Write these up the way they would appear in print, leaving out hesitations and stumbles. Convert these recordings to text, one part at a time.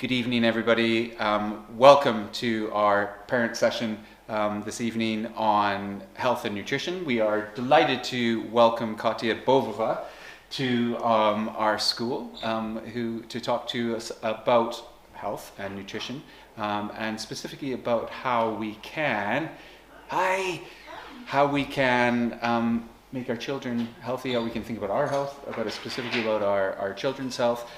Good evening, everybody. Welcome to our parent session this evening on health and nutrition. We are delighted to welcome Katya Bobova to our school to talk to us about health and nutrition and specifically about how we can make our children healthy, how we can think about our health, specifically about our children's health.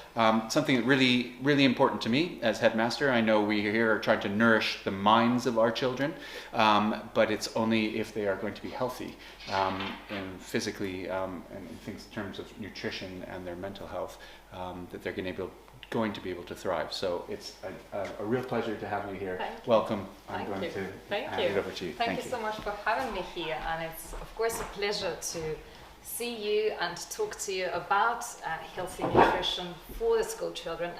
Something really, really important to me as headmaster. I know we here are trying to nourish the minds of our children, but it's only if they are going to be healthy and physically and in things in terms of nutrition and their mental health that they're going to be able to thrive. So it's a real pleasure to have you here. Welcome. I'm going to hand it over to you. Thank you so much for having me here, and it's of course a pleasure to see you and talk to you about healthy nutrition for the school children.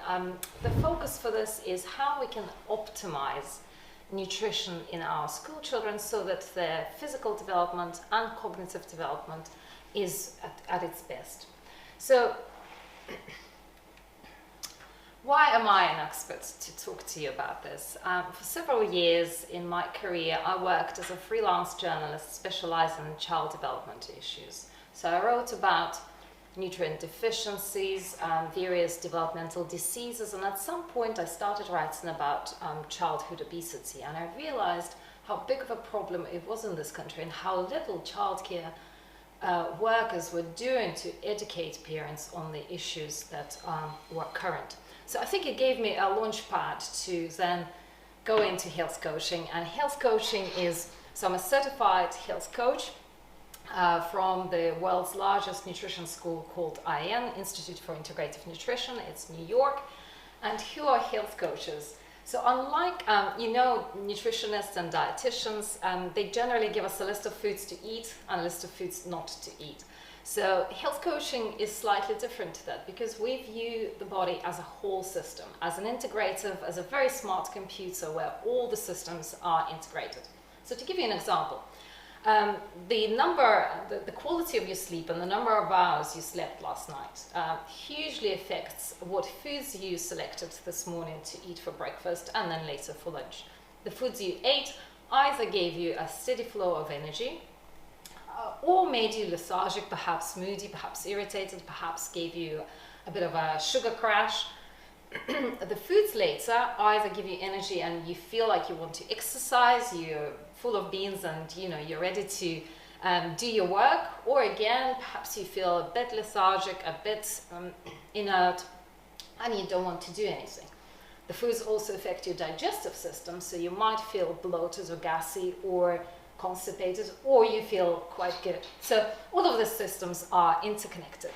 The focus for this is how we can optimize nutrition in our school children so that their physical development and cognitive development is at its best. So why am I an expert to talk to you about this? For several years in my career, I worked as a freelance journalist specializing in child development issues. So I wrote about nutrient deficiencies, various developmental diseases, and at some point I started writing about childhood obesity, and I realized how big of a problem it was in this country and how little childcare workers were doing to educate parents on the issues that were current. So I think it gave me a launch pad to then go into health coaching. And health coaching so I'm a certified health coach from the world's largest nutrition school called IIN, Institute for Integrative Nutrition. It's New York. And who are health coaches? So unlike, nutritionists and dietitians, they generally give us a list of foods to eat and a list of foods not to eat. So health coaching is slightly different to that because we view the body as a whole system, as an integrative, as a very smart computer where all the systems are integrated. So to give you an example, the quality of your sleep and the number of hours you slept last night hugely affects what foods you selected this morning to eat for breakfast and then later for lunch. The foods you ate either gave you a steady flow of energy or made you lethargic, perhaps moody, perhaps irritated, perhaps gave you a bit of a sugar crash. The foods later either give you energy and you feel like you want to exercise, you're full of beans and you're ready to do your work, or again, perhaps you feel a bit lethargic, a bit inert, and you don't want to do anything. The foods also affect your digestive system, so you might feel bloated or gassy or constipated, or you feel quite good. So all of the systems are interconnected.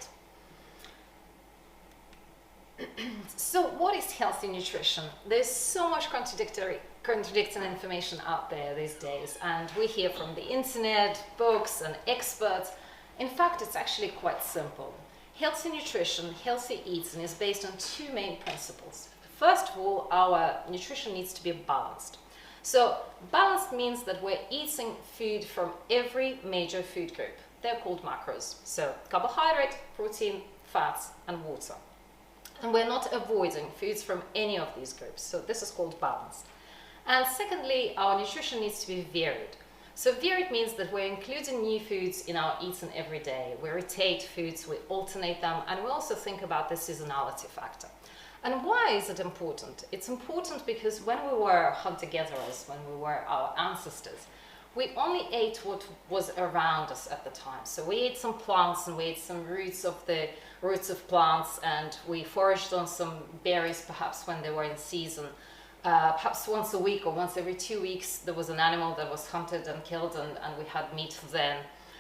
So what is healthy nutrition? There's so much contradicting information out there these days, and we hear from the internet, books, and experts. In fact, it's actually quite simple. Healthy nutrition, healthy eating is based on two main principles. First of all, our nutrition needs to be balanced. So balanced means that we're eating food from every major food group. They're called macros. So carbohydrate, protein, fats, and water. And we're not avoiding foods from any of these groups. So this is called balanced. And secondly, our nutrition needs to be varied. So varied means that we're including new foods in our eating every day. We rotate foods, we alternate them, and we also think about the seasonality factor. And why is it important? It's important because when we were hunter-gatherers, when we were our ancestors, we only ate what was around us at the time. So we ate some plants and we ate some roots of plants, and we foraged on some berries perhaps when they were in season. Perhaps once a week or once every 2 weeks there was an animal that was hunted and killed, and we had meat then.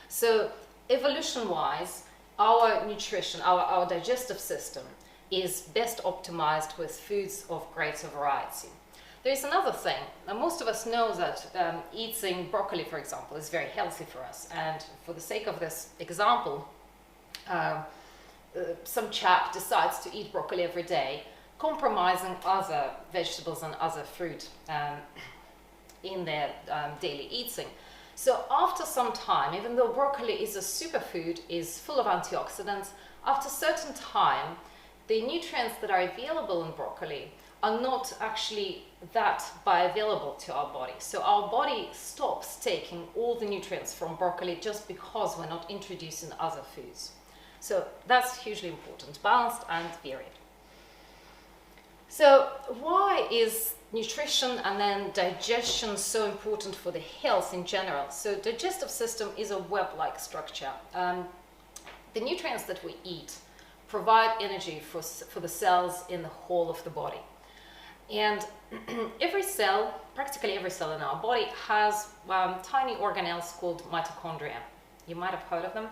So evolution-wise, our nutrition, our digestive system is best optimized with foods of greater variety. There's another thing. Now, most of us know that eating broccoli, for example, is very healthy for us. And for the sake of this example, some chap decides to eat broccoli every day, compromising other vegetables and other fruit in their daily eating. So after some time, even though broccoli is a superfood, is full of antioxidants, after a certain time, the nutrients that are available in broccoli are not actually that bioavailable to our body. So our body stops taking all the nutrients from broccoli just because we're not introducing other foods. So that's hugely important, balanced and varied. So why is nutrition and then digestion so important for the health in general? So digestive system is a web-like structure. The nutrients that we eat provide energy for the cells in the whole of the body. And every cell, practically every cell in our body, has tiny organelles called mitochondria. You might have heard of them.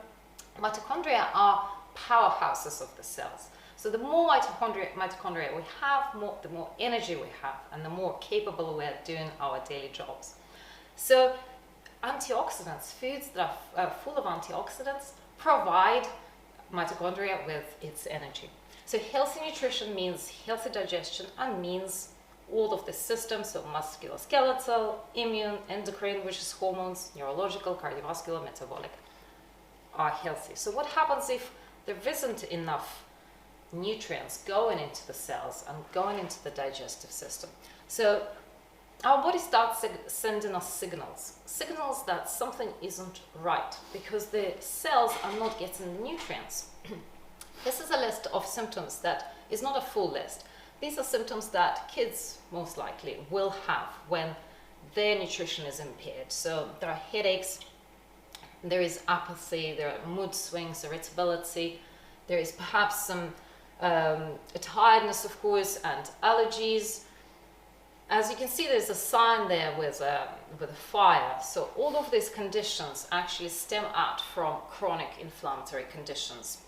Mitochondria are powerhouses of the cells. So the more mitochondria we have, the more energy we have, and the more capable we are doing our daily jobs. So antioxidants, foods that are full of antioxidants, provide mitochondria with its energy. So healthy nutrition means healthy digestion and means all of the systems, so musculoskeletal, immune, endocrine, which is hormones, neurological, cardiovascular, metabolic, are healthy. So what happens if there isn't enough nutrients going into the cells and going into the digestive system? So our body starts sending us signals that something isn't right because the cells are not getting the nutrients. This is a list of symptoms that is not a full list. These are symptoms that kids most likely will have when their nutrition is impaired. So there are headaches, there is apathy, there are mood swings, irritability, there is perhaps some tiredness, of course, and allergies. As you can see, there's a sign there with a fire. So all of these conditions actually stem out from chronic inflammatory conditions.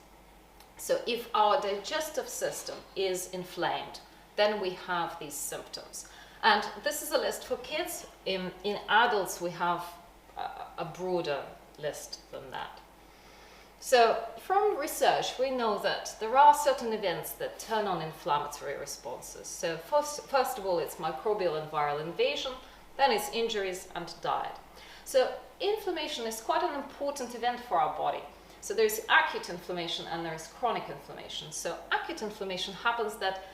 So if our digestive system is inflamed, then we have these symptoms. And this is a list for kids. In adults, we have a broader list than that. So from research, we know that there are certain events that turn on inflammatory responses. So first of all, it's microbial and viral invasion, then it's injuries and diet. So inflammation is quite an important event for our body. So there's acute inflammation and there is chronic inflammation. So acute inflammation happens that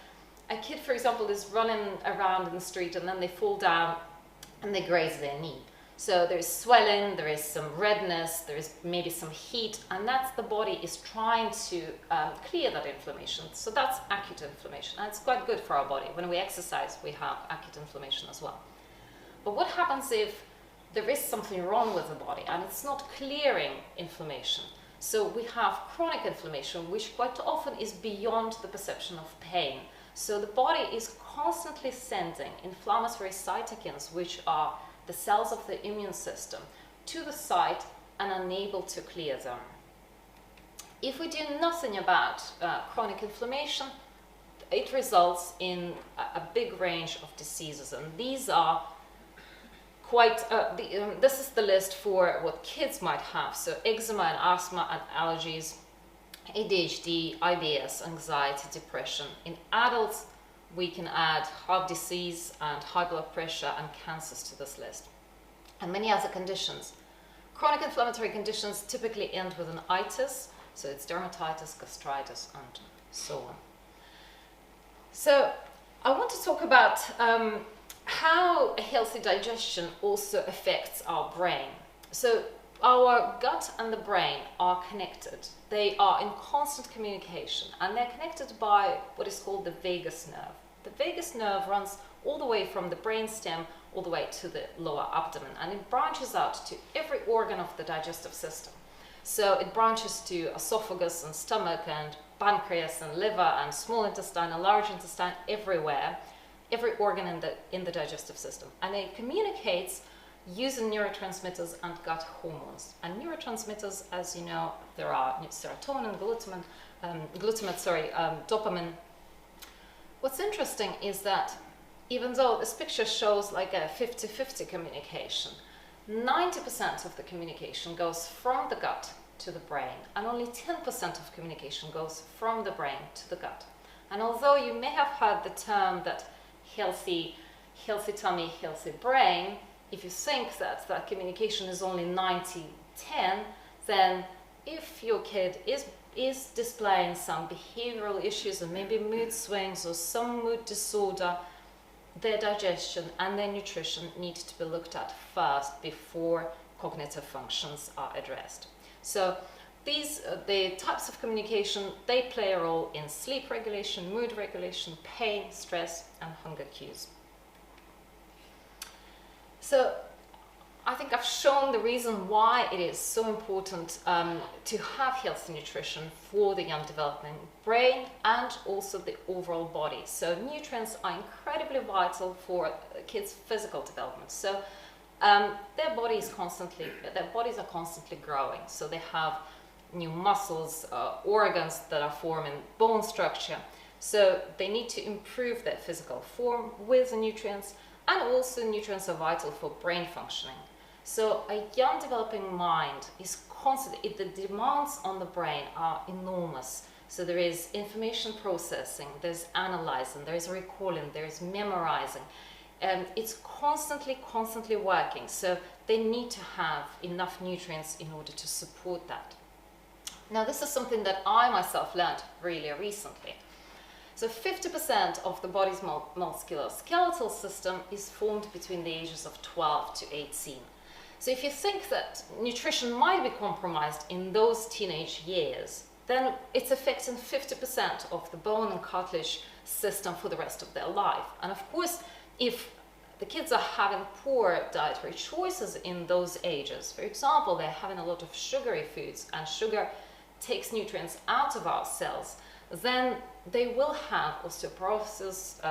a kid, for example, is running around in the street and then they fall down and they graze their knee. So there's swelling, there is some redness, there is maybe some heat, and that's the body is trying to clear that inflammation. So that's acute inflammation, and it's quite good for our body. When we exercise, we have acute inflammation as well. But what happens if there is something wrong with the body and it's not clearing inflammation? So we have chronic inflammation, which quite often is beyond the perception of pain. So the body is constantly sending inflammatory cytokines, which are the cells of the immune system, to the site and unable to clear them. If we do nothing about chronic inflammation, it results in a big range of diseases, and these are quite, this is the list for what kids might have. So eczema and asthma and allergies, ADHD, IBS, anxiety, depression. In adults, we can add heart disease and high blood pressure and cancers to this list, and many other conditions. Chronic inflammatory conditions typically end with an itis, so it's dermatitis, gastritis, and so on. So I want to talk about how a healthy digestion also affects our brain. So our gut and the brain are connected. They are in constant communication, and they're connected by what is called the vagus nerve. The vagus nerve runs all the way from the brainstem all the way to the lower abdomen, and it branches out to every organ of the digestive system. So it branches to esophagus and stomach and pancreas and liver and small intestine and large intestine, everywhere, every organ in the digestive system. And it communicates using neurotransmitters and gut hormones. And neurotransmitters, as you know, there are serotonin, dopamine. What's interesting is that even though this picture shows like a 50-50 communication, 90% of the communication goes from the gut to the brain, and only 10% of communication goes from the brain to the gut. And although you may have heard the term that healthy tummy, healthy brain, if you think that that communication is only 90-10, then if your kid is is displaying some behavioral issues and maybe mood swings or some mood disorder, their digestion and their nutrition need to be looked at first before cognitive functions are addressed. So these the types of communication, they play a role in sleep regulation, mood regulation, pain, stress, and hunger cues. So I think I've shown the reason why it is so important to have healthy nutrition for the young developing brain and also the overall body. So nutrients are incredibly vital for kids' physical development. So their bodies are constantly growing. So they have new muscles, organs that are forming bone structure. So they need to improve their physical form with the nutrients, and also nutrients are vital for brain functioning. So a young developing mind is constantly, the demands on the brain are enormous. So there is information processing, there's analyzing, there's recalling, there's memorizing. And it's constantly working. So they need to have enough nutrients in order to support that. Now this is something that I myself learned really recently. So 50% of the body's musculoskeletal system is formed between the ages of 12 to 18. So if you think that nutrition might be compromised in those teenage years, then it's affecting 50% of the bone and cartilage system for the rest of their life. And of course, if the kids are having poor dietary choices in those ages, for example, they're having a lot of sugary foods, and sugar takes nutrients out of our cells, then they will have osteoporosis,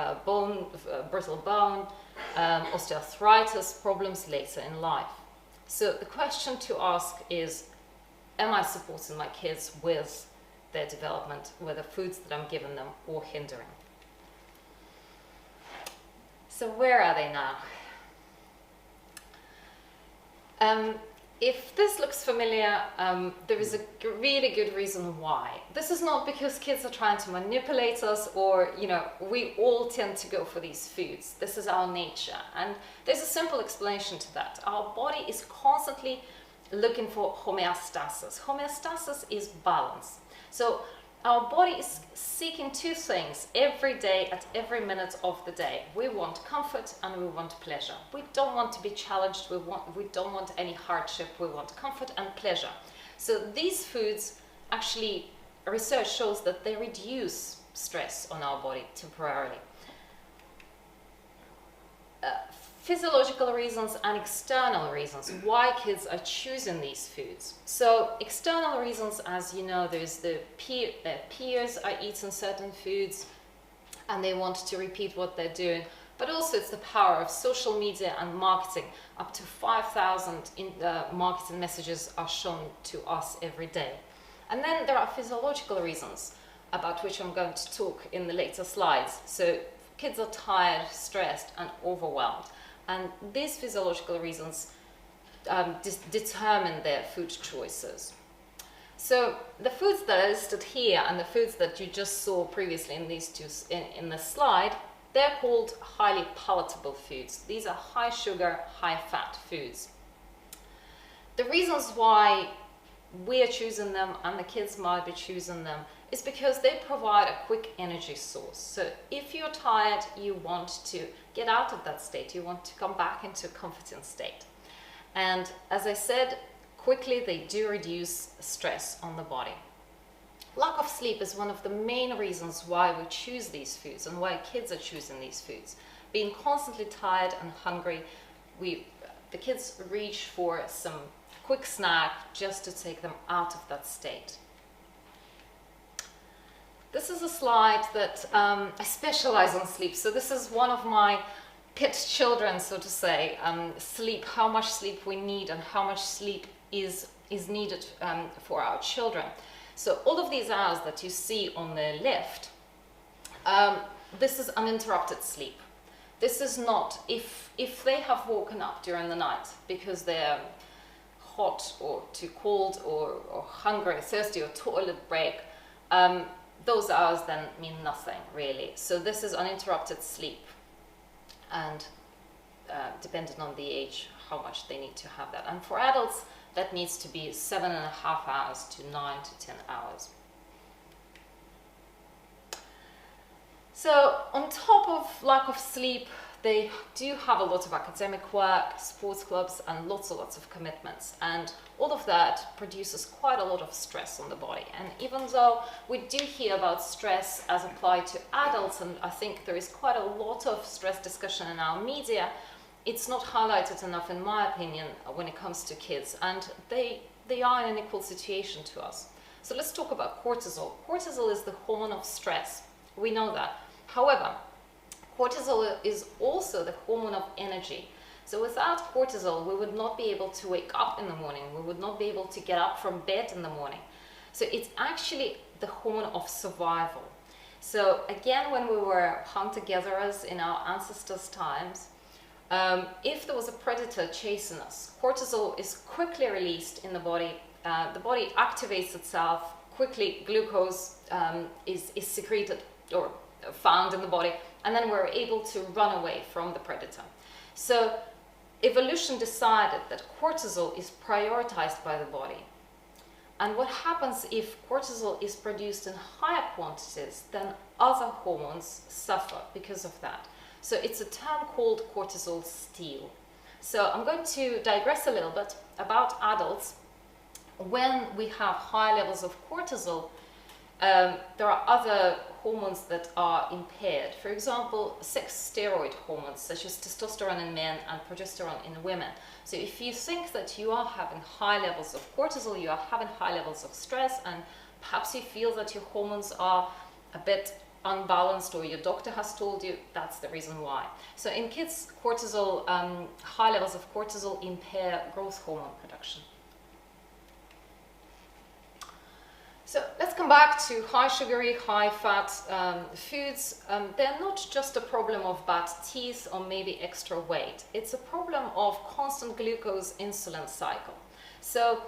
brittle bone, osteoarthritis problems later in life. So the question to ask is, am I supporting my kids with their development, with the foods that I'm giving them, or hindering? So where are they now? If this looks familiar, there is a really good reason why. This is not because kids are trying to manipulate us, or, we all tend to go for these foods. This is our nature. And there's a simple explanation to that. Our body is constantly looking for homeostasis. Homeostasis is balance. So our body is seeking two things every day, at every minute of the day. We want comfort and we want pleasure. We don't want to be challenged. We don't want any hardship. We want comfort and pleasure. So these foods, actually, research shows that they reduce stress on our body temporarily. Physiological reasons and external reasons why kids are choosing these foods. So external reasons, as you know, there's their peers are eating certain foods and they want to repeat what they're doing. But also it's the power of social media and marketing. Up to 5,000 marketing messages are shown to us every day. And then there are physiological reasons, about which I'm going to talk in the later slides. So kids are tired, stressed, and overwhelmed. And these physiological reasons determine their food choices. So the foods that are listed here and the foods that you just saw previously in these two in the slide, they're called highly palatable foods. These are high sugar, high fat foods. The reasons why we are choosing them and the kids might be choosing them is because they provide a quick energy source. So if you're tired, you want to get out of that state, you want to come back into a comforting state. And as I said, quickly they do reduce stress on the body. Lack of sleep is one of the main reasons why we choose these foods and why kids are choosing these foods. Being constantly tired and hungry, the kids reach for some quick snack just to take them out of that state. This is a slide that I specialize on sleep. So this is one of my pet children, so to say, sleep, how much sleep we need and how much sleep is needed for our children. So all of these hours that you see on the left, this is uninterrupted sleep. This is not, if they have woken up during the night because they're hot or too cold or hungry, thirsty, or toilet break, those hours then mean nothing really. So this is uninterrupted sleep, and depending on the age, how much they need to have that. And for adults, that needs to be 7.5 hours to 9 to 10 hours. So on top of lack of sleep, they do have a lot of academic work, sports clubs, and lots of commitments. And all of that produces quite a lot of stress on the body. And even though we do hear about stress as applied to adults, and I think there is quite a lot of stress discussion in our media, it's not highlighted enough, in my opinion, when it comes to kids. And they are in an equal situation to us. So let's talk about cortisol. Cortisol is the hormone of stress. We know that. However, cortisol is also the hormone of energy. So without cortisol, we would not be able to wake up in the morning. We would not be able to get up from bed in the morning. So it's actually the hormone of survival. So again, when we were hunter-gatherers in our ancestors' times, if there was a predator chasing us, cortisol is quickly released in the body. The body activates itself quickly. Glucose is secreted or found in the body, and then we're able to run away from the predator. So evolution decided that cortisol is prioritized by the body. And what happens if cortisol is produced in higher quantities, then other hormones suffer because of that. So it's a term called cortisol steal. So I'm going to digress a little bit about adults. When we have high levels of cortisol, there are other hormones that are impaired. For example, sex steroid hormones such as testosterone in men and progesterone in women. So if you think that you are having high levels of cortisol, you are having high levels of stress, and perhaps you feel that your hormones are a bit unbalanced, or your doctor has told you, that's the reason why. So in kids, cortisol, high levels of cortisol impair growth hormone production. So let's come back to high sugary, high fat foods. They're not just a problem of bad teeth or maybe extra weight. It's a problem of constant glucose insulin cycle. So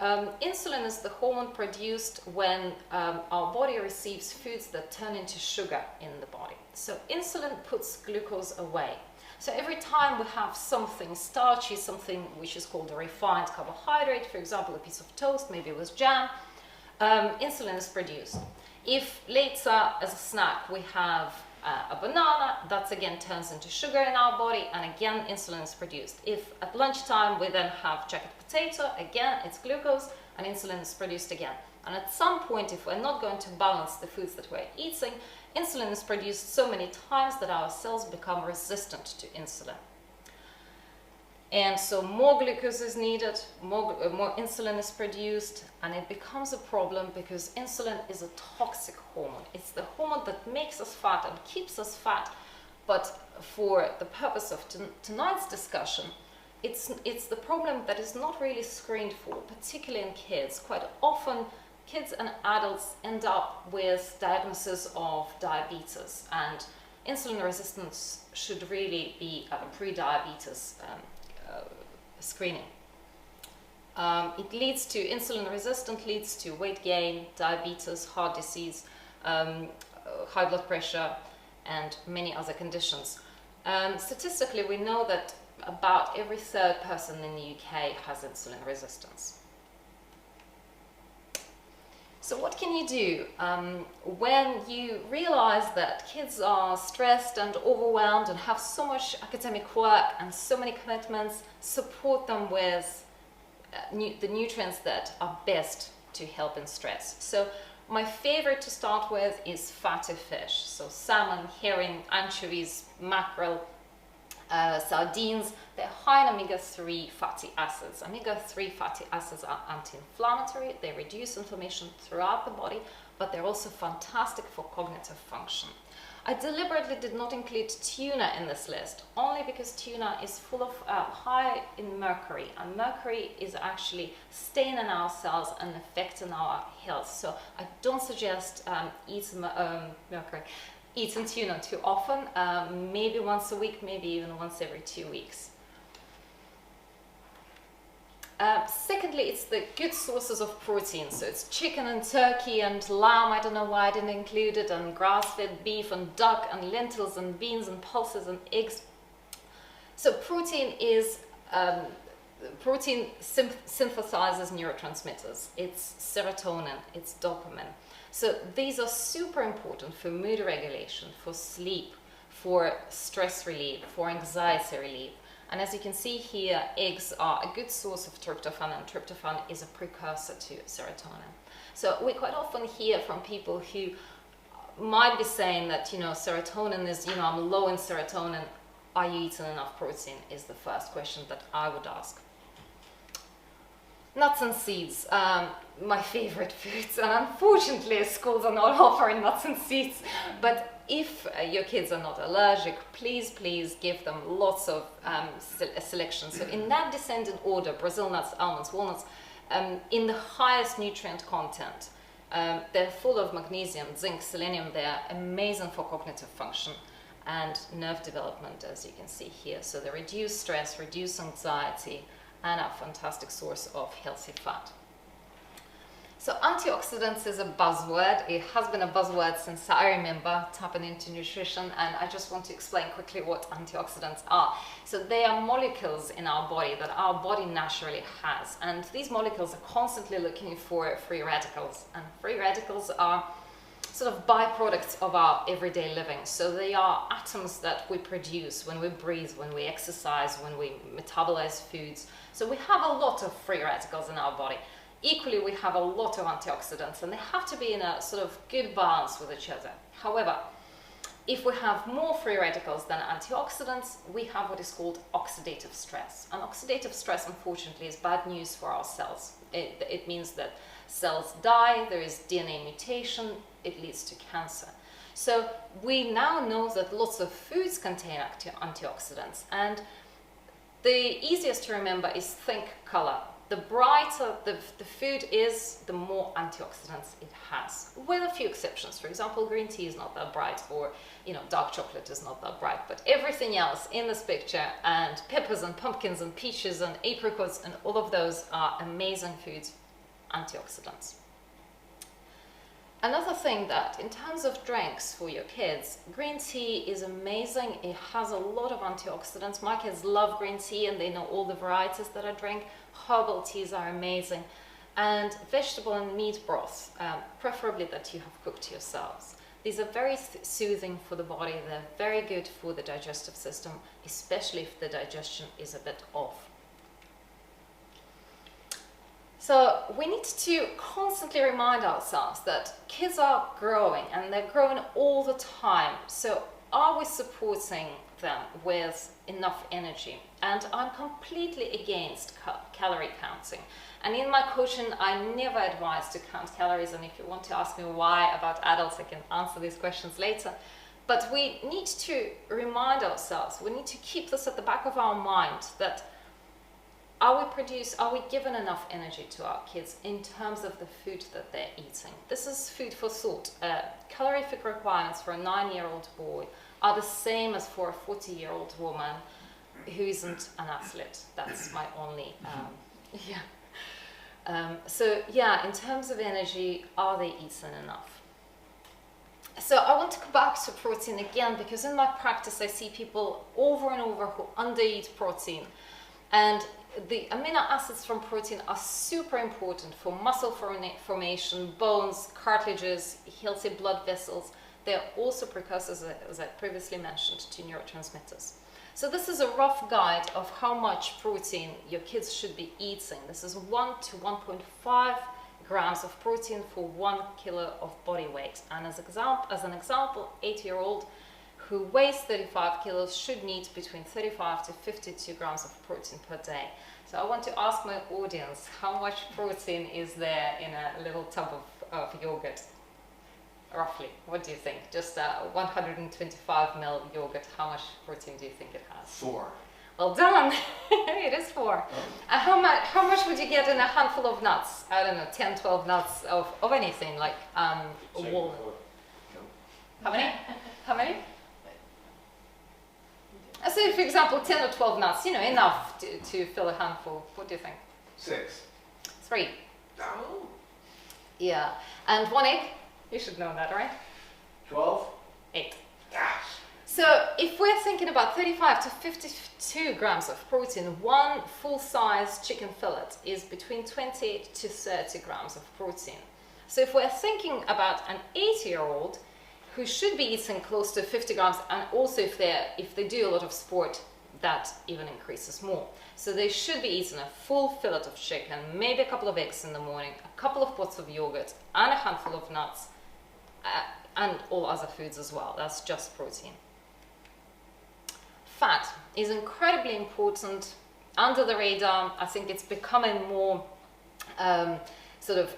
insulin is the hormone produced when our body receives foods that turn into sugar in the body. So insulin puts glucose away. So every time we have something starchy, something which is called a refined carbohydrate, for example, a piece of toast, maybe with jam, insulin is produced. If later as a snack we have a banana, that again turns into sugar in our body, and again insulin is produced. If at lunchtime we then have jacket potato, again it's glucose and insulin is produced again. And at some point, if we're not going to balance the foods that we're eating, insulin is produced so many times that our cells become resistant to insulin. And so more glucose is needed, more insulin is produced, and it becomes a problem because insulin is a toxic hormone. It's the hormone that makes us fat and keeps us fat. But for the purpose of tonight's discussion, it's the problem that is not really screened for, particularly in kids. Quite often, kids and adults end up with diagnosis of diabetes, and insulin resistance should really be a pre-diabetes screening. It leads to insulin resistance, leads to weight gain, diabetes, heart disease, high blood pressure, and many other conditions. Statistically, we know that about every third person in the UK has insulin resistance. So what can you do when you realize that kids are stressed and overwhelmed and have so much academic work and so many commitments? Support them with the nutrients that are best to help in stress. So my favorite to start with is fatty fish. So salmon, herring, anchovies, mackerel, sardines. They're high in omega-3 fatty acids. Omega-3 fatty acids are anti-inflammatory. They reduce inflammation throughout the body, but they're also fantastic for cognitive function. I deliberately did not include tuna in this list, only because tuna is full of high in mercury, and mercury is actually staying in our cells and affecting our health. So I don't suggest eating tuna too often, maybe once a week, maybe even once every 2 weeks. Secondly, it's the good sources of protein. So it's chicken and turkey and lamb, I don't know why I didn't include it, and grass-fed beef and duck and lentils and beans and pulses and eggs. So protein is, synthesizes neurotransmitters. It's serotonin, it's dopamine. So these are super important for mood regulation, for sleep, for stress relief, for anxiety relief. And as you can see here, eggs are a good source of tryptophan, and tryptophan is a precursor to serotonin. So we quite often hear from people who might be saying that, serotonin is, I'm low in serotonin. Are you eating enough protein? Is the first question that I would ask. Nuts and seeds, my favorite foods, and unfortunately schools are not offering nuts and seeds, but if your kids are not allergic, please give them lots of selection. So in that descending order, Brazil nuts, almonds, walnuts, in the highest nutrient content. They're full of magnesium, zinc, selenium. They're amazing for cognitive function and nerve development, as you can see here. So they reduce stress, reduce anxiety, and a fantastic source of healthy fat. So antioxidants is a buzzword. It has been a buzzword since I remember tapping into nutrition, and I just want to explain quickly what antioxidants are. So they are molecules in our body that our body naturally has, and these molecules are constantly looking for free radicals, and free radicals are sort of byproducts of our everyday living. So they are atoms that we produce when we breathe, when we exercise, when we metabolize foods. So we have a lot of free radicals in our body. Equally, we have a lot of antioxidants, and they have to be in a sort of good balance with each other. However, if we have more free radicals than antioxidants, we have what is called oxidative stress. And oxidative stress, unfortunately, is bad news for our cells. It means that cells die, there is DNA mutation, it leads to cancer. So we now know that lots of foods contain antioxidants, and the easiest to remember is think color. The brighter the food is, the more antioxidants it has, with a few exceptions. For example, green tea is not that bright, or dark chocolate is not that bright, but everything else in this picture, and peppers and pumpkins and peaches and apricots and all of those are amazing foods, antioxidants. Another thing that, in terms of drinks for your kids, green tea is amazing. It has a lot of antioxidants. My kids love green tea and they know all the varieties that I drink. Herbal teas are amazing. And vegetable and meat broths, preferably that you have cooked yourselves. These are very soothing for the body. They're very good for the digestive system, especially if the digestion is a bit off. So we need to constantly remind ourselves that kids are growing, and they're growing all the time. So are we supporting them with enough energy? And I'm completely against calorie counting. And in my coaching, I never advise to count calories. And if you want to ask me why about adults, I can answer these questions later. But we need to remind ourselves, we need to keep this at the back of our mind, that are we giving enough energy to our kids in terms of the food that they're eating? This is food for thought. Calorific requirements for a 9-year-old boy are the same as for a 40-year-old woman who isn't an athlete. That's my only, in terms of energy, are they eating enough? So I want to go back to protein again, because in my practice I see people over and over who undereat protein. And the amino acids from protein are super important for muscle formation, bones, cartilages, healthy blood vessels. They are also precursors, as I previously mentioned, to neurotransmitters. So this is a rough guide of how much protein your kids should be eating. This is 1 to 1.5 grams of protein for 1 kilo of body weight. And as an example, 8-year-old who weighs 35 kilos should need between 35 to 52 grams of protein per day. So I want to ask my audience, how much protein is there in a little tub of yogurt? Roughly, what do you think? Just 125 ml yogurt, how much protein do you think it has? 4. Well done! It is 4. Oh. How much would you get in a handful of nuts? I don't know, 10, 12 nuts of anything, like walnut. How many? How many? I say, for example, 10 or 12 nuts, enough to fill a handful. What do you think? 6. 3. Oh. Yeah. And 1 egg? You should know that, right? 12. 8. Gosh. So if we're thinking about 35 to 52 grams of protein, one full-size chicken fillet is between 28 to 30 grams of protein. So if we're thinking about an 80-year-old who should be eating close to 50 grams, and also if they do a lot of sport, that even increases more. So they should be eating a full fillet of chicken, maybe a couple of eggs in the morning, a couple of pots of yogurt, and a handful of nuts, and all other foods as well. That's just protein. Fat is incredibly important, under the radar. I think it's becoming more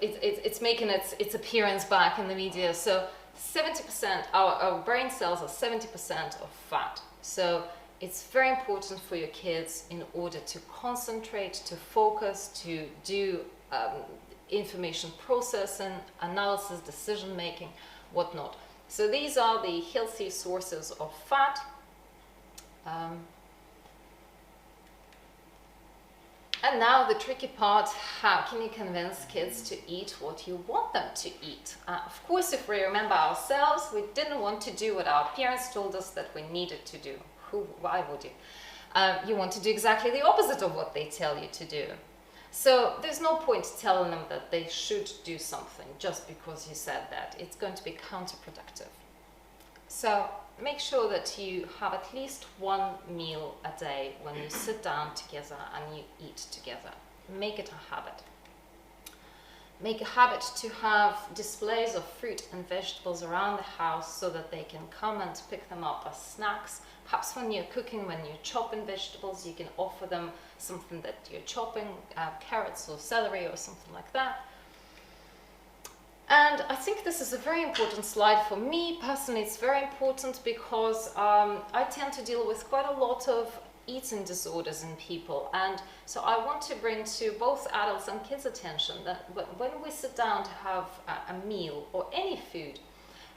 it's making its appearance back in the media. So 70%, our brain cells are 70% of fat. So it's very important for your kids in order to concentrate, to focus, to do information processing, analysis, decision making, whatnot. So these are the healthy sources of fat. And now the tricky part, how can you convince kids to eat what you want them to eat? Of course, if we remember ourselves, we didn't want to do what our parents told us that we needed to do. Why would you? You want to do exactly the opposite of what they tell you to do. So there's no point telling them that they should do something just because you said that. It's going to be counterproductive. So make sure that you have at least one meal a day when you sit down together and you eat together. Make it a habit. Make a habit to have displays of fruit and vegetables around the house so that they can come and pick them up as snacks. Perhaps when you're cooking, when you're chopping vegetables, you can offer them something that you're chopping, carrots or celery or something like that. And I think this is a very important slide for me. Personally, it's very important because I tend to deal with quite a lot of eating disorders in people. And so I want to bring to both adults and kids' attention that when we sit down to have a meal or any food,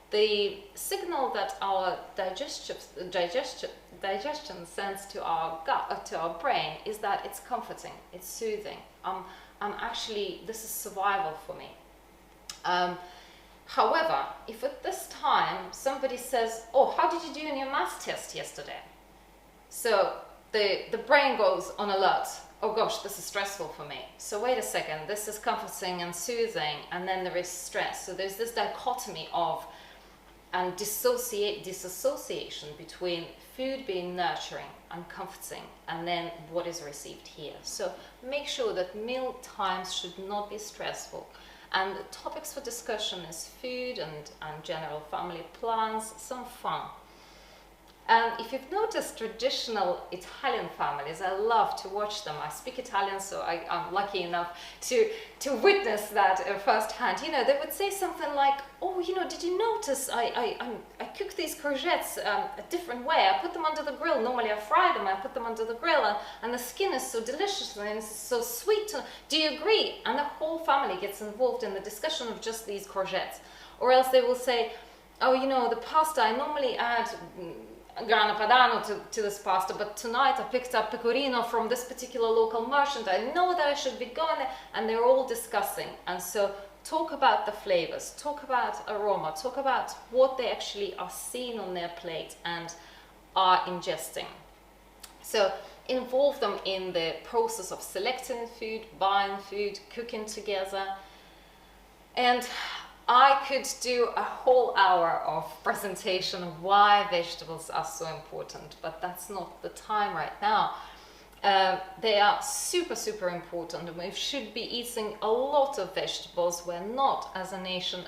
the signal that our digestion sends to our gut, to our brain, is that it's comforting, it's soothing. This is survival for me. However, if at this time somebody says, "Oh, how did you do in your math test yesterday?" So the brain goes on alert. Oh gosh, this is stressful for me. So wait a second, this is comforting and soothing, and then there is stress. So there's this dichotomy of and disassociation between food being nurturing and comforting and then what is received here. So make sure that meal times should not be stressful. And the topics for discussion is food and general family plans, some fun. And if you've noticed traditional Italian families, I love to watch them. I speak Italian, so I'm lucky enough to witness that firsthand. You know, they would say something like, "Oh, you know, did you notice I cook these courgettes a different way? I put them under the grill. Normally I fry them, I put them under the grill, and the skin is so delicious and it's so sweet. Do you agree?" And the whole family gets involved in the discussion of just these courgettes. Or else they will say, "Oh, you know, the pasta, I normally add grana padano to this pasta, but tonight I picked up pecorino from this particular local merchant. I know that I should be going there," and they're all discussing. And so talk about the flavors, talk about aroma, talk about what they actually are seeing on their plate and are ingesting. So involve them in the process of selecting food, buying food, cooking together. And I could do a whole hour of presentation of why vegetables are so important, but that's not the time right now. They are super, super important, and we should be eating a lot of vegetables. We're not as a nation.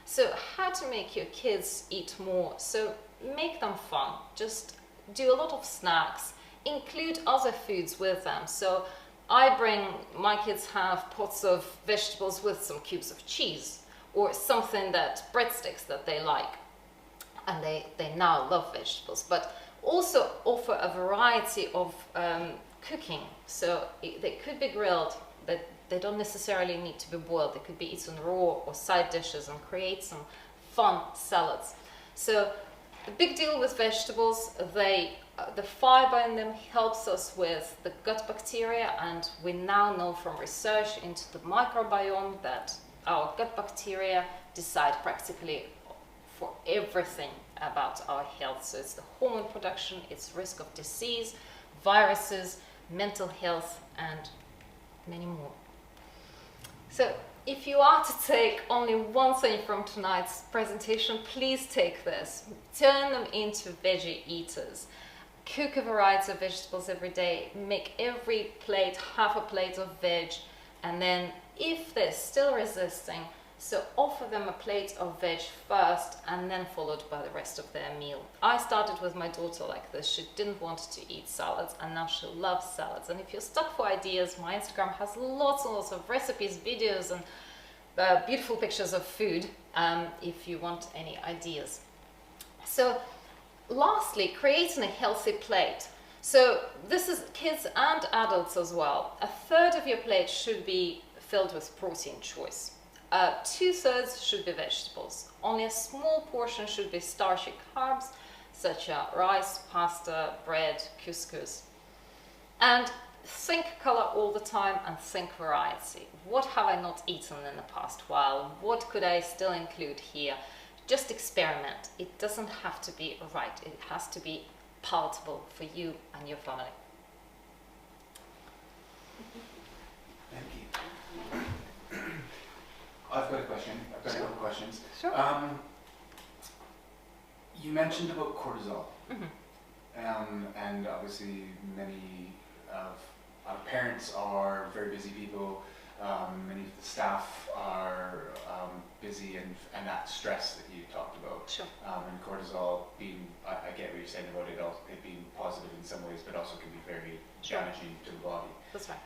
So how to make your kids eat more? So make them fun. Just do a lot of snacks. Include other foods with them. So my kids have pots of vegetables with some cubes of cheese, or something breadsticks that they like, and they now love vegetables. But also offer a variety of cooking. So they could be grilled, but they don't necessarily need to be boiled. They could be eaten raw or side dishes, and create some fun salads. So the big deal with vegetables, the fiber in them helps us with the gut bacteria, and we now know from research into the microbiome that our gut bacteria decide practically for everything about our health. So it's the hormone production, it's risk of disease, viruses, mental health, and many more. So if you are to take only one thing from tonight's presentation, please take this. Turn them into veggie eaters. Cook a variety of vegetables every day. Make every plate half a plate of veg. And then if they're still resisting, so offer them a plate of veg first and then followed by the rest of their meal. I started with my daughter like this. She didn't want to eat salads and now she loves salads. And if you're stuck for ideas, my Instagram has lots and lots of recipes, videos and beautiful pictures of food if you want any ideas. So lastly, creating a healthy plate. So this is kids and adults as well. A third of your plate should be filled with protein choice. 2/3 should be vegetables. Only a small portion should be starchy carbs, such as rice, pasta, bread, couscous. And think color all the time and think variety. What have I not eaten in the past while? What could I still include here? Just experiment. It doesn't have to be right. It has to be palatable for you and your family. Thank you. I've got a question. I've got a couple of questions. Sure. You mentioned about cortisol. Mm-hmm. And obviously many of our parents are very busy people. Many of the staff are busy, and that stress that you talked about. Sure. And cortisol being, I get what you're saying about it being positive in some ways, but also can be very Sure. damaging to the body. That's right.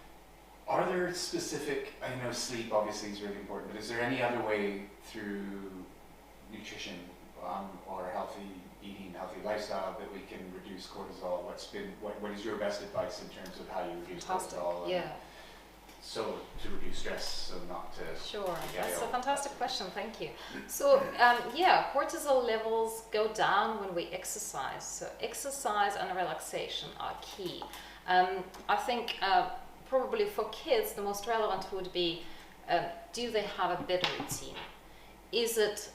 Are there specific, I know sleep obviously is really important, but is there any other way through nutrition or healthy eating, healthy lifestyle that we can reduce cortisol? What is your best advice in terms of how you reduce Fantastic. cortisol? Yeah. So to reduce stress, so not to Sure, get that's a ill. fantastic question, thank you. So cortisol levels go down when we exercise. So exercise and relaxation are key. I think probably for kids the most relevant would be, do they have a bed routine? Is it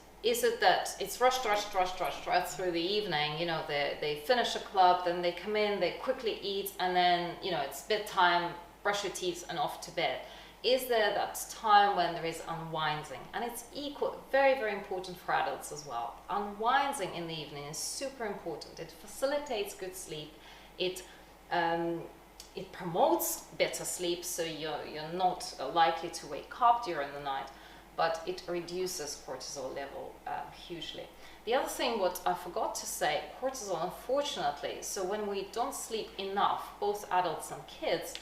that it's rush through the evening, you know, they finish a club, then they come in, they quickly eat, and then, you know, it's bedtime, brush your teeth and off to bed? Is there that time when there is unwinding? And it's very, very important for adults as well. Unwinding in the evening is super important. It facilitates good sleep. It promotes better sleep, so you're not likely to wake up during the night, but it reduces cortisol level hugely. The other thing what I forgot to say, cortisol, unfortunately, so when we don't sleep enough, both adults and kids,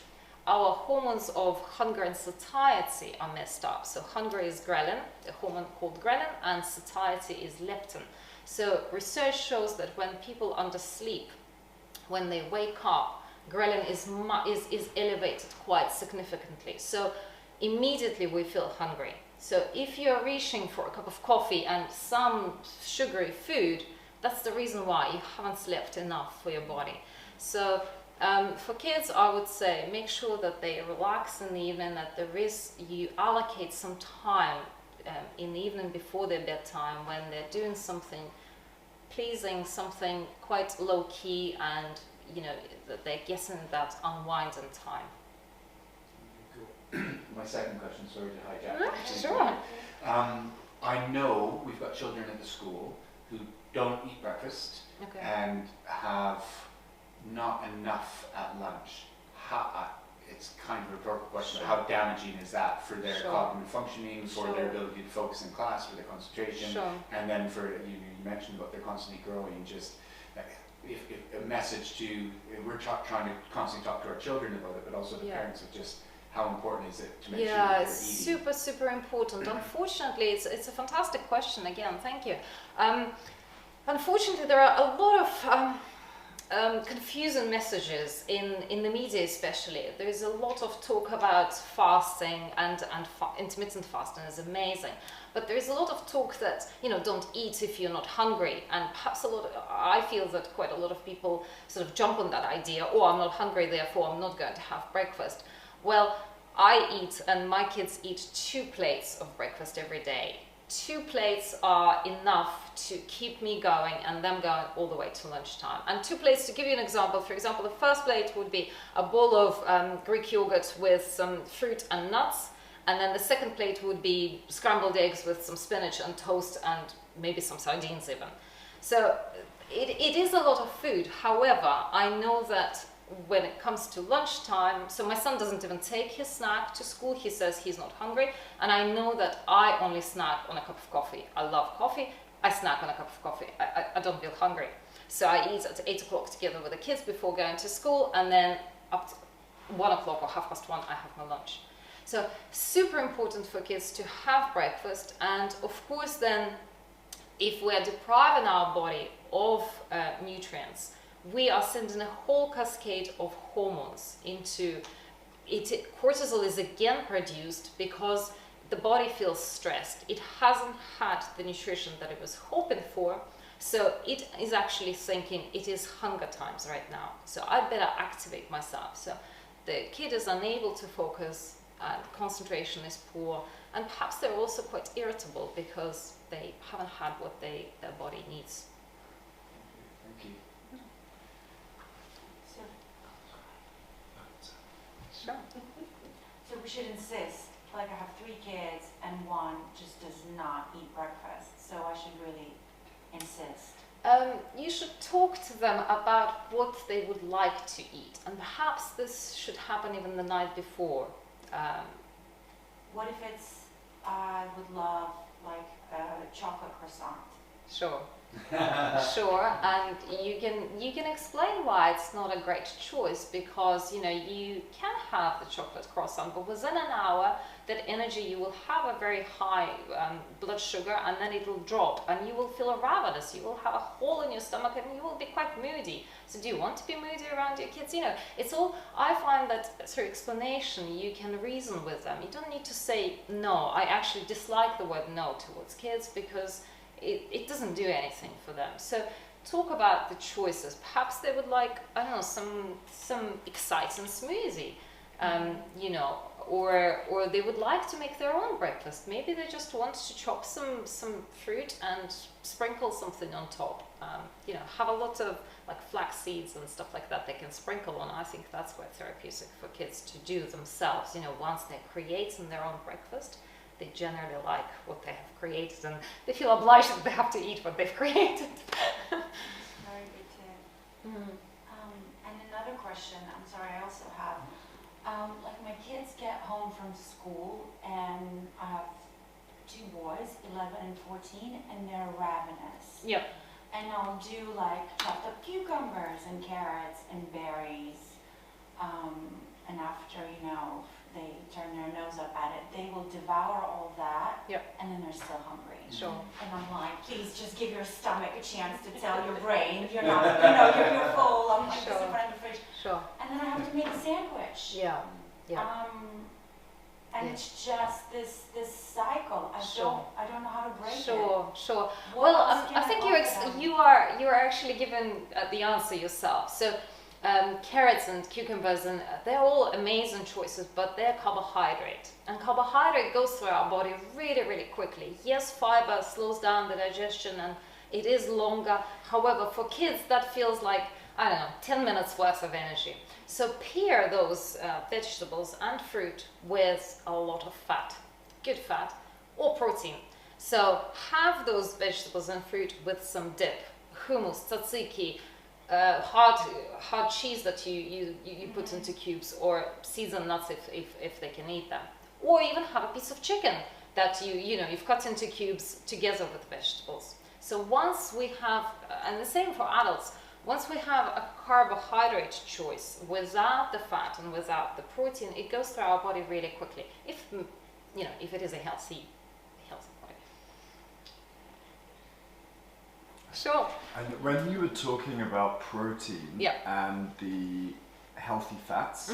our hormones of hunger and satiety are messed up. So hunger is ghrelin, a hormone called ghrelin, and satiety is leptin. So research shows that when people undersleep, when they wake up, ghrelin is elevated quite significantly. So immediately we feel hungry. So if you're reaching for a cup of coffee and some sugary food, that's the reason why you haven't slept enough for your body. So for kids, I would say make sure that they relax in the evening, that you allocate some time in the evening before their bedtime when they're doing something pleasing, something quite low key, and you know that they're getting that unwinding time. My second question, sorry to hijack. Sure. I know we've got children at the school who don't eat breakfast Okay. and have not enough at lunch. It's kind of a broad question, Sure. but how damaging is that for their Sure. cognitive functioning, for Sure. their ability to focus in class, for their concentration, Sure. and then for, you mentioned about they're constantly growing, just if a message to, we're trying to constantly talk to our children about it, but also the Yeah. parents of just how important is it to make sure Yeah, that it's they're eating. super important. Unfortunately, it's a fantastic question again. Thank you. Unfortunately, there are a lot of confusing messages in the media, especially. There is a lot of talk about fasting and intermittent fasting is amazing, but there is a lot of talk that, you know, don't eat if you're not hungry, and perhaps I feel that quite a lot of people sort of jump on that idea. Oh, I'm not hungry, therefore I'm not going to have breakfast. Well, I eat, and my kids eat 2 plates of breakfast every day. 2 plates are enough to keep me going and them going all the way to lunchtime. And 2 plates, to give you an example, for example, the first plate would be a bowl of Greek yogurt with some fruit and nuts, And then the second plate would be scrambled eggs with some spinach and toast and maybe some sardines even. So it is a lot of food. However, I know that when it comes to lunchtime, so my son doesn't even take his snack to school. He says he's not hungry. And I know that I only snack on a cup of coffee. I love coffee. I snack on a cup of coffee. I don't feel hungry. So I eat at 8 o'clock together with the kids before going to school. And then up to 1 o'clock or 1:30, I have my lunch. So super important for kids to have breakfast. And of course then, if we're depriving our body of nutrients, we are sending a whole cascade of hormones into it. Cortisol is again produced because the body feels stressed. It hasn't had the nutrition that it was hoping for. So it is actually thinking it is hunger times right now. So I better activate myself. So the kid is unable to focus, concentration is poor, and perhaps they're also quite irritable because they haven't had what their body needs. Thank you. Sure. So we should insist, like I have 3 kids and one just does not eat breakfast, so I should really insist. You should talk to them about what they would like to eat, and perhaps this should happen even the night before. What if it's, I would love like a chocolate croissant? Sure. Sure, and you can explain why it's not a great choice, because you can have the chocolate croissant, but within an hour that energy, you will have a very high blood sugar, and then it will drop and you will feel ravenous, you will have a hole in your stomach, and you will be quite moody. So do you want to be moody around your kids? It's all, I find that through explanation you can reason with them. You don't need to say no. I actually dislike the word no towards kids because it doesn't do anything for them. So talk about the choices. Perhaps they would like, I don't know, some exciting smoothie, or they would like to make their own breakfast. Maybe they just want to chop some fruit and sprinkle something on top. Have a lot of like flax seeds and stuff like that they can sprinkle on. I think that's quite therapeutic for kids to do themselves. Once they're creating their own breakfast, they generally like what they have created, and they feel obliged that they have to eat what they've created. Very good tip. And another question, I'm sorry, I also have, like my kids get home from school, and I have 2 boys, 11 and 14, and they're ravenous. Yep. And I'll do like chopped up cucumbers and carrots and berries, and after, they turn their nose up at it, they will devour all that, Yep. and then they're still hungry. Sure. And I'm like, please just give your stomach a chance to tell your brain you're not, you're full. I'm like this in front of the fridge. Sure. And then I have to make a sandwich. Yeah. Yeah. And it's just this cycle. I don't know how to break it. Sure. What Well, else can I think offer them? you are actually given the answer yourself. So carrots and cucumbers, and they're all amazing choices, but they're carbohydrate, and carbohydrate goes through our body really, really quickly. Yes, fiber slows down the digestion and it is longer. However, for kids that feels like, I don't know, 10 minutes worth of energy. So pair those vegetables and fruit with a lot of fat, good fat, or protein. So have those vegetables and fruit with some dip, hummus, tzatziki, hard cheese that you put into cubes, or seasoned nuts if they can eat them, or even have a piece of chicken that you've cut into cubes together with vegetables. So once we have, and the same for adults, once we have a carbohydrate choice without the fat and without the protein, it goes through our body really quickly. If it is a healthy body. Sure. And when you were talking about protein and the healthy fats,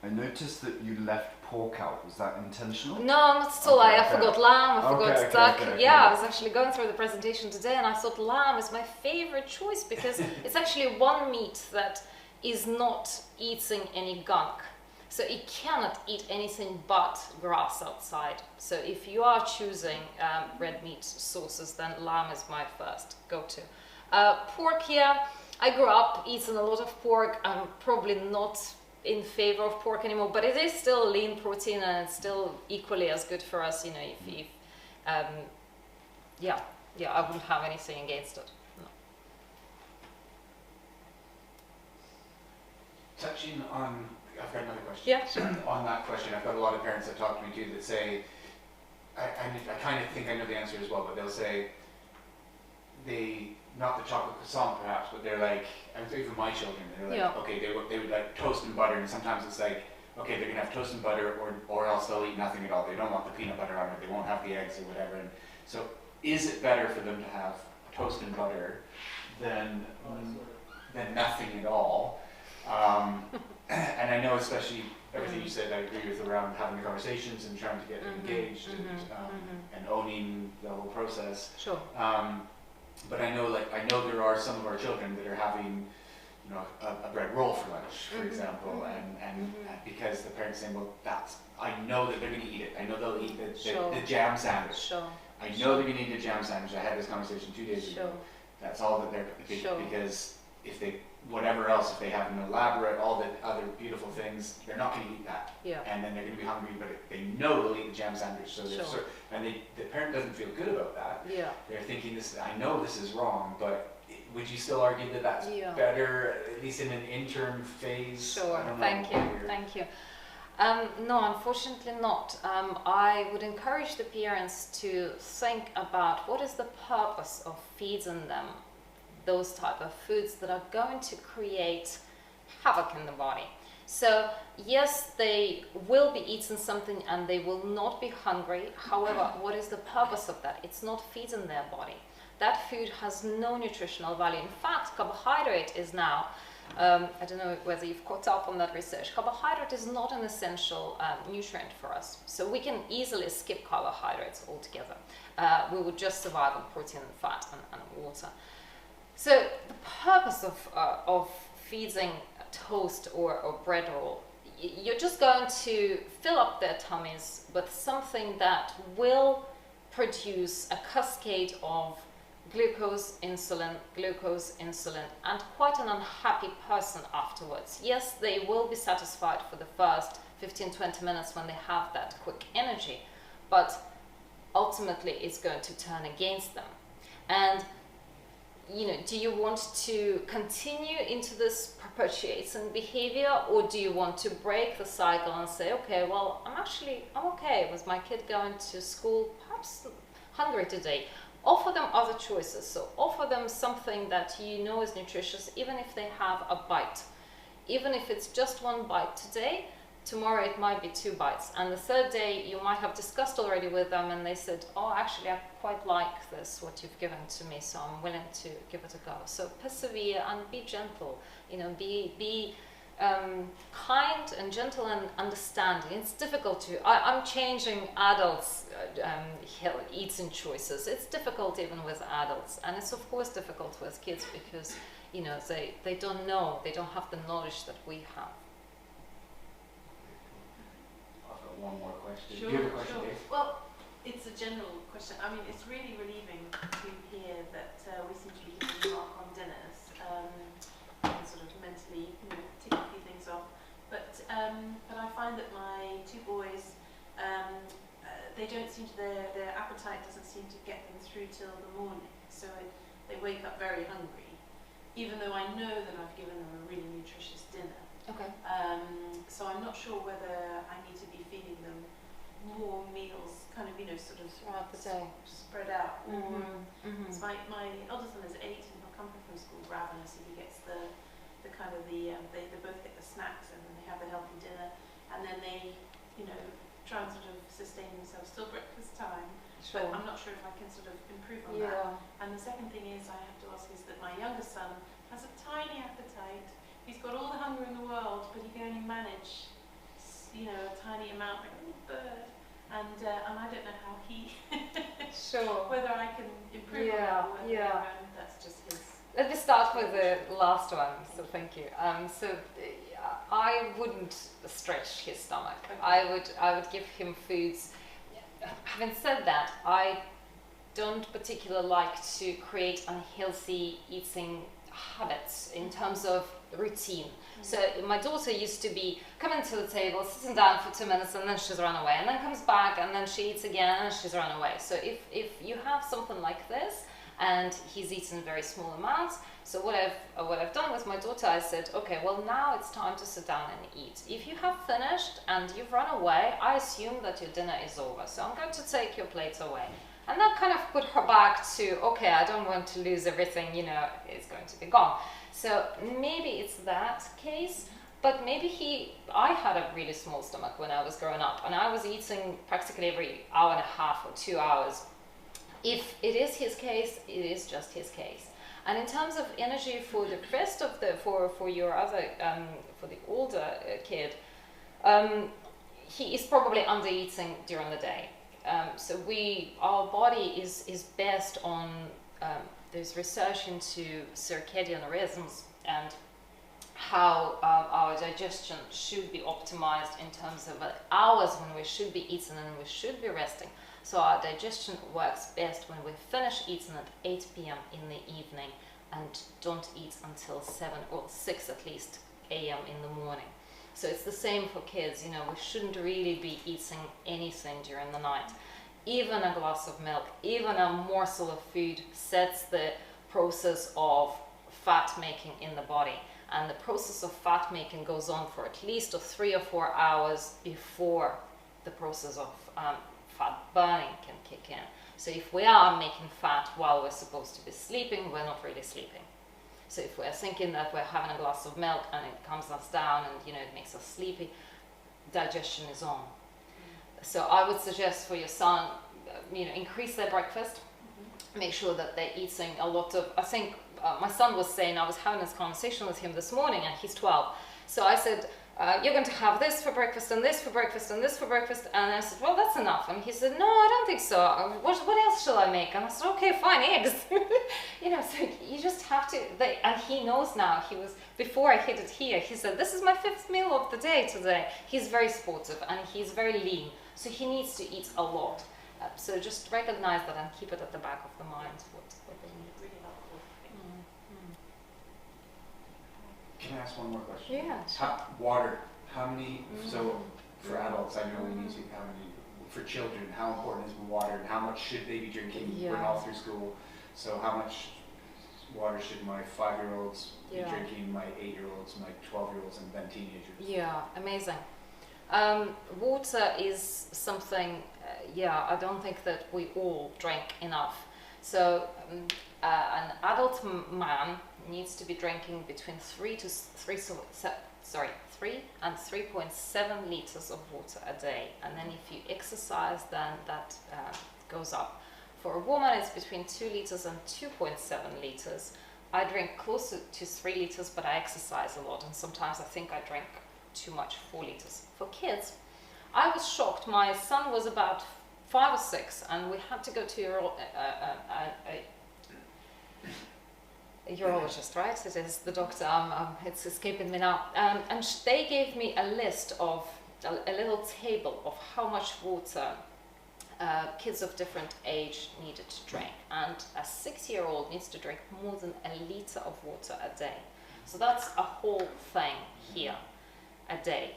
I noticed that you left pork out. Was that intentional? No, not at all. I forgot lamb, I forgot duck. Okay. I was actually going through the presentation today, and I thought lamb is my favorite choice because it's actually one meat that is not eating any gunk. So it cannot eat anything but grass outside. So if you are choosing red meat sources, then lamb is my first go-to. Pork, I grew up eating a lot of pork. I'm probably not in favor of pork anymore, but it is still lean protein and it's still equally as good for us, if I wouldn't have anything against it. No. Touching on, I've got another question. Yeah, sure. On that question, I've got a lot of parents that talk to me too that say, I kind of think I know the answer as well, but they'll say, not the chocolate croissant perhaps, but they're like, I'm thinking for my children, they're like, okay, they would like toast and butter, and sometimes it's like, okay, they're gonna have toast and butter, or else they'll eat nothing at all. They don't want the peanut butter on it, they won't have the eggs or whatever. And so, is it better for them to have toast and butter than nothing at all? And I know, especially everything you said, I agree with around having the conversations and trying to get engaged and owning the whole process. Sure. But I know there are some of our children that are having, a bread roll for lunch, for example, and because the parents saying, well, I know that they're going to eat it. I know they'll eat the jam sandwich. Sure. I know they're going to eat the jam sandwich. I had this conversation 2 days ago. That's all that they're because if they whatever else, if they have an elaborate, all the other beautiful things, they're not going to eat that. Yeah. And then they're going to be hungry, but they know they'll eat the jam sandwich. So the parent doesn't feel good about that. Yeah. They're thinking, I know this is wrong, but would you still argue that that's better, at least in an interim phase? Sure. Thank you. No, unfortunately not. I would encourage the parents to think about what is the purpose of feeding them those type of foods that are going to create havoc in the body. So yes, they will be eating something and they will not be hungry. However, what is the purpose of that? It's not feeding their body. That food has no nutritional value. In fact, carbohydrate is now, I don't know whether you've caught up on that research, carbohydrate is not an essential nutrient for us. So we can easily skip carbohydrates altogether. We would just survive on protein and fat and water. So the purpose of feeding a toast or bread roll, you're just going to fill up their tummies with something that will produce a cascade of glucose, insulin, and quite an unhappy person afterwards. Yes, they will be satisfied for the first 15-20 minutes when they have that quick energy, but ultimately it's going to turn against them. And do you want to continue into this perpetuating behavior, or do you want to break the cycle and say, okay, well, I'm okay with my kid going to school, perhaps hungry today. Offer them other choices. So offer them something that you know is nutritious, even if they have a bite. Even if it's just one bite today, tomorrow it might be 2 bites. And the third day you might have discussed already with them and they said, oh, actually I quite like this, what you've given to me, so I'm willing to give it a go. So persevere and be gentle, be kind and gentle and understanding. It's difficult to, I'm changing adults' eating choices. It's difficult even with adults, and it's of course difficult with kids because they don't know, they don't have the knowledge that we have. I've got one more question. Sure, Do you have a question, sure. Dave? Well, it's a general question. I mean, it's really relieving to hear that we seem to be hitting the mark on dinners and sort of mentally, tick a few things off. But I find that my 2 boys, they don't seem to, their appetite doesn't seem to get them through till the morning. So they wake up very hungry, even though I know that I've given them a really nutritious dinner. Okay. So I'm not sure whether I need to be feeding them more meals, kind of, sort of throughout the day, spread out. Mm-hmm. So my eldest one is 8 and he'll come from school ravenous, and he gets the kind of they both get the snacks and then they have the healthy dinner, and then they try and sort of sustain themselves till breakfast time. Sure. But I'm not sure if I can sort of improve on that. And the second thing is I have to ask is that my younger son has a tiny appetite. He's got all the hunger in the world, but he can only manage, a tiny amount, like a little bird. And I don't know how he, Sure. whether I can improve on that, or whether that's just his. Let me start with the last one, so thank you. I wouldn't stretch his stomach. Okay. I would give him foods. Having said that, I don't particularly like to create unhealthy eating habits, in terms of routine. So my daughter used to be coming to the table, sitting down for 2 minutes, and then she's run away, and then comes back, and then she eats again, and she's run away. So if you have something like this, and he's eaten very small amounts, so what I've done with my daughter, I said, okay, well, now it's time to sit down and eat. If you have finished and you've run away, I assume that your dinner is over, so I'm going to take your plate away. And that kind of put her back to, okay, I don't want to lose everything, it's going to be gone. So maybe it's that case, but maybe I had a really small stomach when I was growing up, and I was eating practically every hour and a half or 2 hours. If it is his case, it is just his case. And in terms of energy for the rest of for your other, for the older kid, he is probably under eating during the day. So our body is based on, there's research into circadian rhythms and how our digestion should be optimized in terms of hours when we should be eating and we should be resting. So our digestion works best when we finish eating at 8 p.m. in the evening and don't eat until 7 or 6 at least a.m. in the morning. So it's the same for kids, we shouldn't really be eating anything during the night. Even a glass of milk, even a morsel of food sets the process of fat making in the body. And the process of fat making goes on for at least 3 or 4 hours before the process of fat burning can kick in. So if we are making fat while we're supposed to be sleeping, we're not really sleeping. So if we're thinking that we're having a glass of milk and it calms us down and it makes us sleepy, digestion is on. So I would suggest for your son, increase their breakfast. Make sure that they're eating a lot of, I think my son was saying, I was having this conversation with him this morning, and he's 12. So I said, you're going to have this for breakfast and this for breakfast and this for breakfast. And I said, well, that's enough. And he said, no, I don't think so. What else shall I make? And I said, okay, fine, eggs. So you just have to, and he knows now. Before I hit it here, he said, this is my 5th meal of the day today. He's very sportive and he's very lean. So he needs to eat a lot. So just recognize that and keep it at the back of the mind, what they need. Really helpful. Can I ask one more question? Yeah, sure. Water. How many, so for adults, I know we need to, how many, for children, how important is water and how much should they be drinking? We're all through school, so how much water should my 5-year-olds be drinking, my 8-year-olds, my 12-year-olds, and then teenagers? Yeah, amazing. Water is something, I don't think that we all drink enough. So an adult man needs to be drinking between 3 and 3.7 liters of water a day. And then if you exercise, then that goes up. For a woman, it's between 2 liters and 2.7 liters. I drink closer to 3 liters, but I exercise a lot. And sometimes I think I drink too much, 4 liters. For kids, I was shocked. My son was about 5 or 6, and we had to go to a urologist, right? It is the doctor. It's escaping me now. And they gave me a list of a little table of how much water kids of different age needed to drink. And a 6-year-old needs to drink more than a liter of water a day. So that's a whole thing here a day.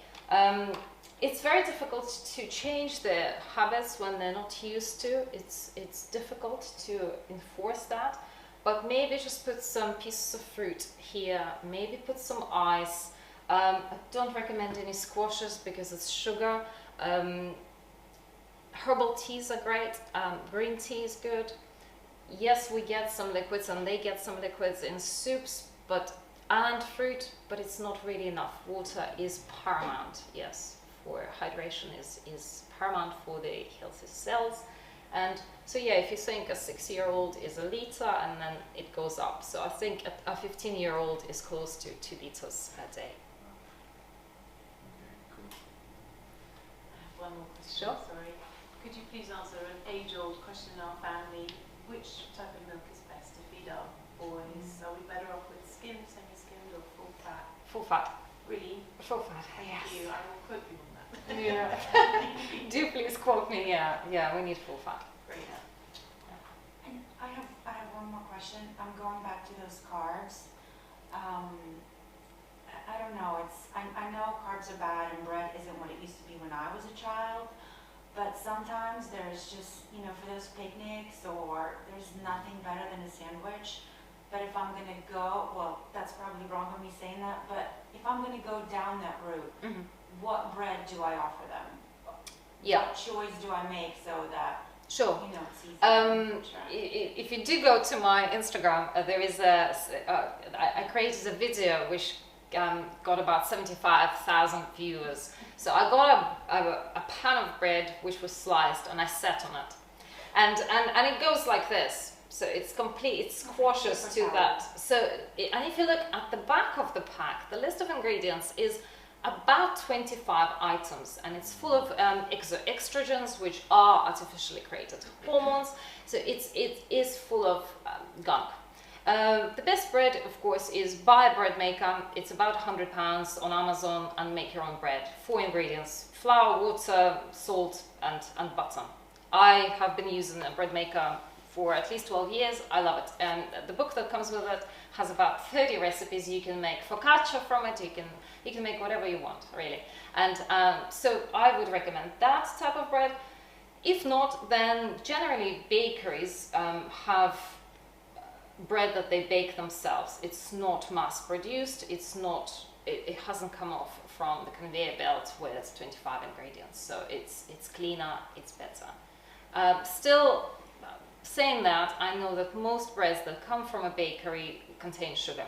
It's very difficult to change their habits when they're not used to. It's difficult to enforce that. But maybe just put some pieces of fruit here, maybe put some ice. I don't recommend any squashes because it's sugar. Herbal teas are great, green tea is good. Yes, we get some liquids and they get some liquids in soups, and fruit, but it's not really enough. Water is paramount, yes, for hydration is paramount for the healthy cells. And so if you think a 6-year-old is a liter and then it goes up. So I think a 15-year-old is close to 2 liters a day. I have one more question, Sure. sorry. Could you please answer an age-old question in our family? Which type of milk is best to feed our boys? Are we better off with skimmed, semi-skimmed, or full fat? Full fat. Really? Full fat, Thank yes. you. I will quote you on that. Yeah. Do please quote me. Yeah, we need full fat. Great. And I have one more question. I'm going back to those carbs. I don't know, I know carbs are bad and bread isn't what it used to be when I was a child, but sometimes there's just, for those picnics, or there's nothing better than a sandwich. But if I'm gonna go, well, that's probably wrong of me saying that, but if I'm gonna go down that route, what bread do I offer them? Yeah. What choice do I make so that, Sure. it's easy? If you do go to my Instagram, there is I created a video which got about 75,000 viewers. So I got a pan of bread which was sliced, and I sat on it, and it goes like this. So it's complete, it squashes to that. So, and if you look at the back of the pack, the list of ingredients is about 25 items, and it's full of estrogens, which are artificially created hormones. So it is full of gunk. The best bread, of course, is buy a bread maker. It's about £100 on Amazon, and make your own bread. 4 ingredients: flour, water, salt, and butter. I have been using a bread maker for at least 12 years. I love it. And the book that comes with it has about 30 recipes. You can make focaccia from it. You can make whatever you want, really. And so I would recommend that type of bread. If not, then generally bakeries have bread that they bake themselves. It's not mass produced. It hasn't come off from the conveyor belt with 25 ingredients. So it's cleaner, it's better. Still, saying that, I know that most breads that come from a bakery contain sugar.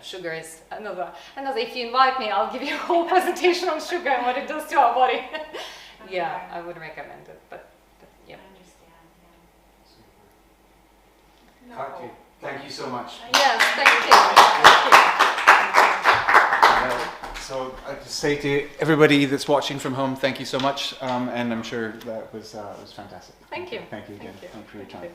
Sugar is another. If you invite me, I'll give you a whole presentation on sugar and what it does to our body. Yeah, I would recommend it, but yeah. I understand, yeah. Katya, thank you so much. Yes, thank you. So I just say to everybody that's watching from home, thank you so much, and I'm sure that was fantastic. Thank you. Thank you again. Thank you. Thank you for your time.